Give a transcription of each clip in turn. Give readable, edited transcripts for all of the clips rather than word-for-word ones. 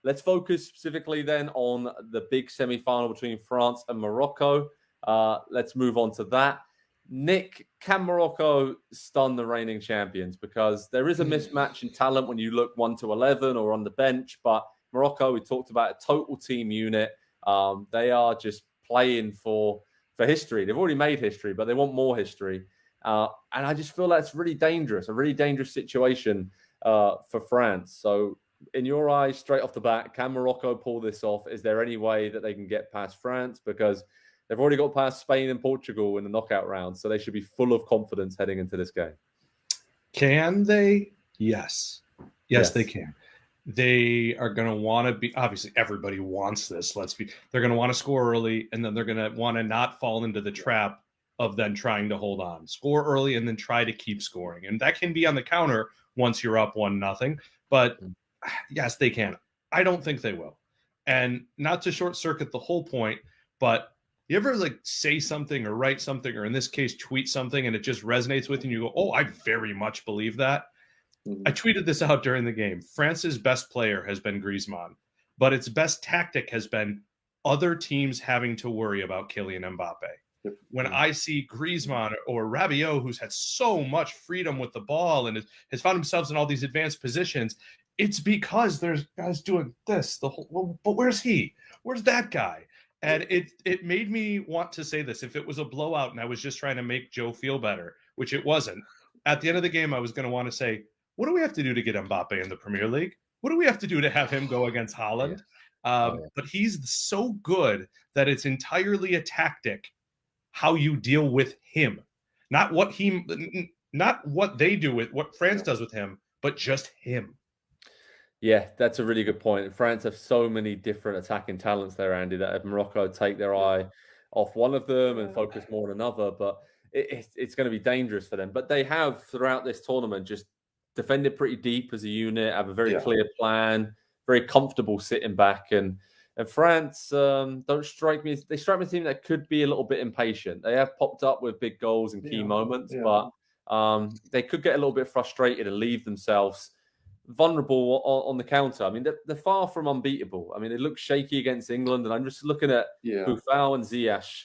let's focus specifically then on the big semi-final between France and Morocco. Let's move on to that. Nick, can Morocco stun the reigning champions? Because there is a mismatch in talent when you look 1 to 11 or on the bench, but Morocco, we talked about a total team unit. They are just playing for history. They've already made history, but they want more history. And I just feel that's really dangerous, a really dangerous situation for France. So in your eyes, straight off the bat, can Morocco pull this off? Is there any way that they can get past France? Because they've already got past Spain and Portugal in the knockout round, so they should be full of confidence heading into this game. Can they? Yes, they can. They are going to want to be, obviously everybody wants this. They're going to want to score early, and then they're going to want to not fall into the trap of then trying to hold on, score early, and then try to keep scoring. And that can be on the counter once you're up 1-0. But yes, they can. I don't think they will. And not to short circuit the whole point, but you ever say something or write something, or in this case, tweet something, and it just resonates with you and you go, oh, I very much believe that. I tweeted this out during the game. France's best player has been Griezmann, but its best tactic has been other teams having to worry about Kylian Mbappe. When I see Griezmann or Rabiot, who's had so much freedom with the ball and has found themselves in all these advanced positions, it's because there's guys doing this. But where's he? Where's that guy? And it made me want to say this. If it was a blowout and I was just trying to make Joe feel better, which it wasn't, at the end of the game, I was going to want to say, what do we have to do to get Mbappe in the Premier League? What do we have to do to have him go against Haaland? But he's so good that it's entirely a tactic how you deal with him. Not what they do with what France does with him, but just him. Yeah, that's a really good point. France have so many different attacking talents there, Andy, that if Morocco take their eye off one of them and focus more on another, but it's going to be dangerous for them. But they have, throughout this tournament, just defended pretty deep as a unit, have a very clear plan, very comfortable sitting back. And France don't strike me. They strike me as a team that could be a little bit impatient. They have popped up with big goals and key moments, but they could get a little bit frustrated and leave themselves vulnerable on the counter. I mean, they're far from unbeatable. I mean, they look shaky against England, and I'm just looking at Buffon and Ziyech.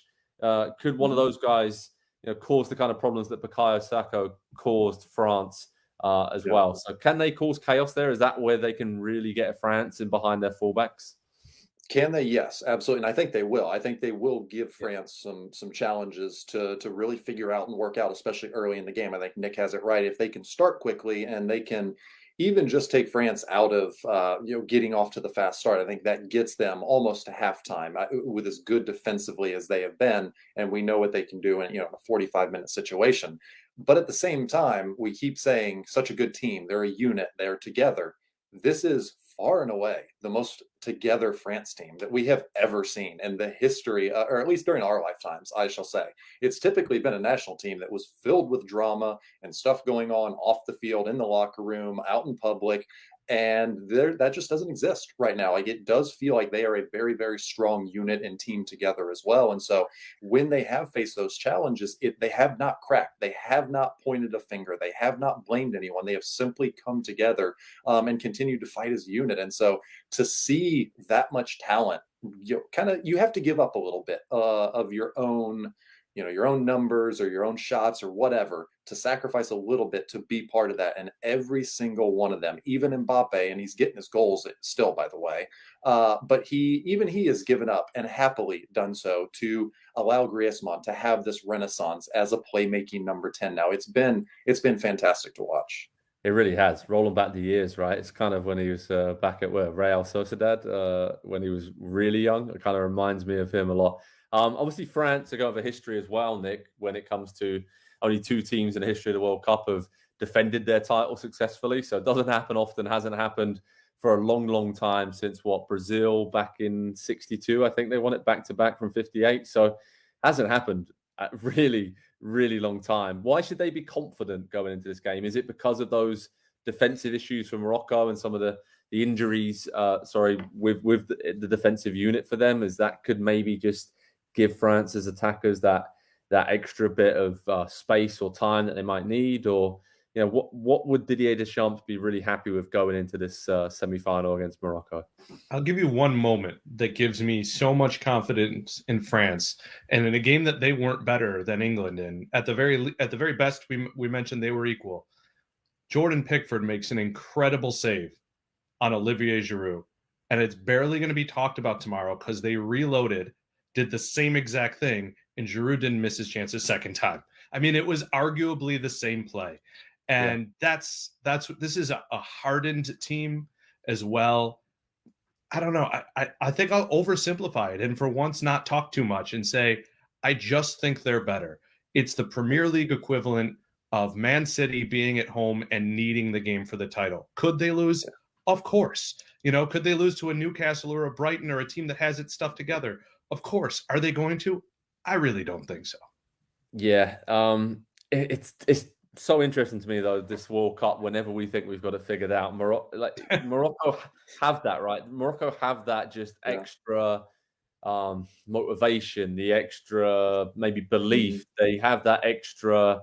Could one of those guys, cause the kind of problems that Bukayo Saka caused France as well? So, can they cause chaos there? Is that where they can really get at France in behind their fullbacks? Can they? Yes, absolutely. And I think they will. I think they will give France some challenges to really figure out and work out, especially early in the game. I think Nick has it right. If they can start quickly and they can even just take France out of getting off to the fast start, I think that gets them almost to halftime with as good defensively as they have been, and we know what they can do in a 45-minute situation. But at the same time, we keep saying such a good team. They're a unit. They're together. This is far and away the most together France team that we have ever seen in the history, or at least during our lifetimes, I shall say. It's typically been a national team that was filled with drama and stuff going on off the field, in the locker room, out in public. And that just doesn't exist right now. Like, it does feel like they are a very, very strong unit and team together as well. And so when they have faced those challenges, they have not cracked. They have not pointed a finger. They have not blamed anyone. They have simply come together and continued to fight as a unit. And so to see that much talent, you have to give up a little bit of your own numbers or your own shots or whatever, to sacrifice a little bit to be part of that. And every single one of them, even Mbappe, and he's getting his goals still, by the way, but he has given up and happily done so to allow Griezmann to have this renaissance as a playmaking number 10. Now it's been fantastic to watch. It really has. Rolling back the years, right? It's kind of when he was back at Real Sociedad, when he was really young. It kind of reminds me of him a lot. Obviously, France have got a history as well, Nick, when it comes to only two teams in the history of the World Cup have defended their title successfully. So it doesn't happen often, hasn't happened for a long, long time since Brazil back in 62. I think they won it back to back from 58. So hasn't happened a really, really long time. Why should they be confident going into this game? Is it because of those defensive issues for Morocco and some of the injuries, with the defensive unit for them? Is that could maybe just give France's attackers that extra bit of space or time that they might need? Or what would Didier Deschamps be really happy with going into this semi-final against Morocco? I'll give you one moment that gives me so much confidence in France, and in a game that they weren't better than England in. At the very best, we mentioned they were equal. Jordan Pickford makes an incredible save on Olivier Giroud, and it's barely going to be talked about tomorrow because they reloaded, did the same exact thing, and Giroud didn't miss his chance a second time. I mean, it was arguably the same play, and that's this is a hardened team as well. I don't know. I think I'll oversimplify it and for once not talk too much and say, I just think they're better. It's the Premier League equivalent of Man City being at home and needing the game for the title. Could they lose? Of course. Could they lose to a Newcastle or a Brighton or a team that has its stuff together? Of course. Are they going to? I really don't think so. Yeah. It's so interesting to me though, this World Cup, whenever we think we've got it figured out, Morocco have that, right? Morocco have that just extra motivation, the extra maybe belief. They have that extra,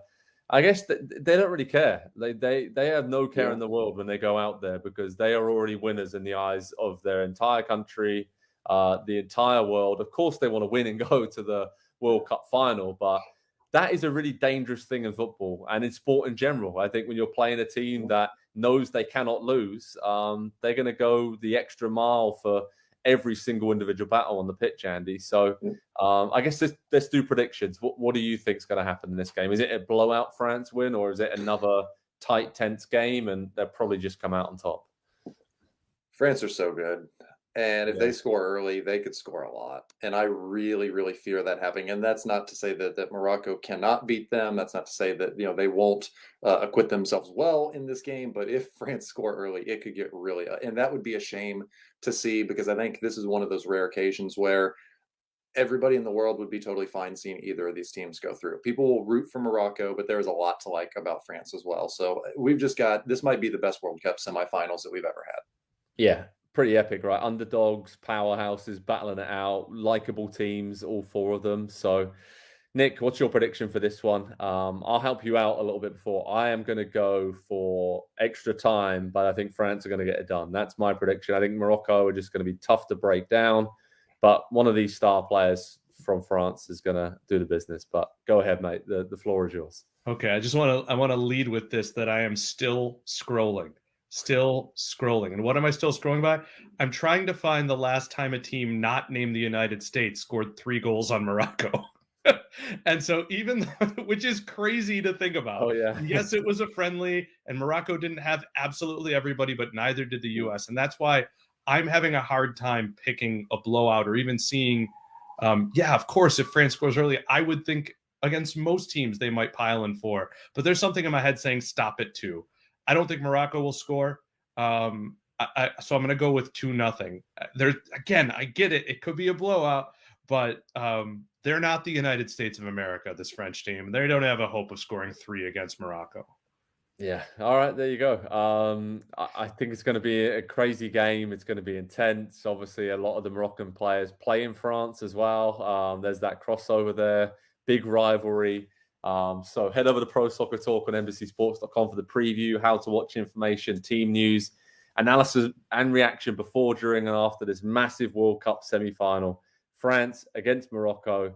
I guess they don't really care. They have no care in the world when they go out there because they are already winners in the eyes of their entire country, the entire world. Of course they want to win and go to the World Cup final, but that is a really dangerous thing in football and in sport in general. I think when you're playing a team that knows they cannot lose, they're going to go the extra mile for every single individual battle on the pitch, Andy. So I guess let's do predictions. What do you think is going to happen in this game? Is it a blowout France win or is it another tight, tense game and they'll probably just come out on top? France are so good. And if they score early, they could score a lot. And I really, really fear that happening. And that's not to say that Morocco cannot beat them. That's not to say that, they won't acquit themselves well in this game. But if France score early, it could get really, and that would be a shame to see because I think this is one of those rare occasions where everybody in the world would be totally fine seeing either of these teams go through. People will root for Morocco, but there's a lot to like about France as well. So we've just got, this might be the best World Cup semifinals that we've ever had. Yeah. Pretty epic, right? Underdogs, powerhouses, battling it out, likable teams, all four of them. So, Nick, what's your prediction for this one? I'll help you out a little bit before. I am going to go for extra time, but I think France are going to get it done. That's my prediction. I think Morocco are just going to be tough to break down, but one of these star players from France is going to do the business. But go ahead, mate. The floor is yours. Okay, I want to lead with this that I am still scrolling. And what am I still scrolling by? I'm trying to find the last time a team not named the United States scored 3 goals on Morocco. And so which is crazy to think about. Oh, yeah. Yes, it was a friendly and Morocco didn't have absolutely everybody, but neither did the US. And that's why I'm having a hard time picking a blowout or even seeing, of course, if France scores early, I would think against most teams they might pile in 4. But there's something in my head saying stop at 2. I don't think Morocco will score. So I'm going to go with 2-0. Again, I get it. It could be a blowout, but they're not the United States of America, this French team. They don't have a hope of scoring 3 against Morocco. Yeah. All right. There you go. I think it's going to be a crazy game. It's going to be intense. Obviously, a lot of the Moroccan players play in France as well. There's that crossover there. Big rivalry. So head over to ProSoccerTalk on NBCSports.com for the preview, how to watch information, team news, analysis and reaction before, during and after this massive World Cup semi-final. France against Morocco.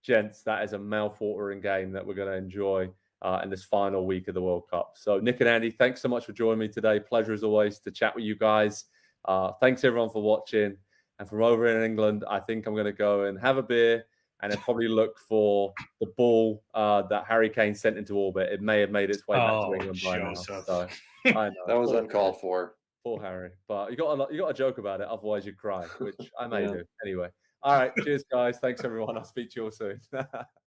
Gents, that is a mouth-watering game that we're going to enjoy in this final week of the World Cup. So Nick and Andy, thanks so much for joining me today. Pleasure as always to chat with you guys. Thanks everyone for watching. And from over in England, I think I'm going to go and have a beer and then probably look for the ball that Harry Kane sent into orbit. It may have made its way back to England by now. So, I know. That was uncalled for. Poor Harry. But you got a joke about it, otherwise you'd cry, which I may do. Anyway. All right. Cheers, guys. Thanks, everyone. I'll speak to you all soon.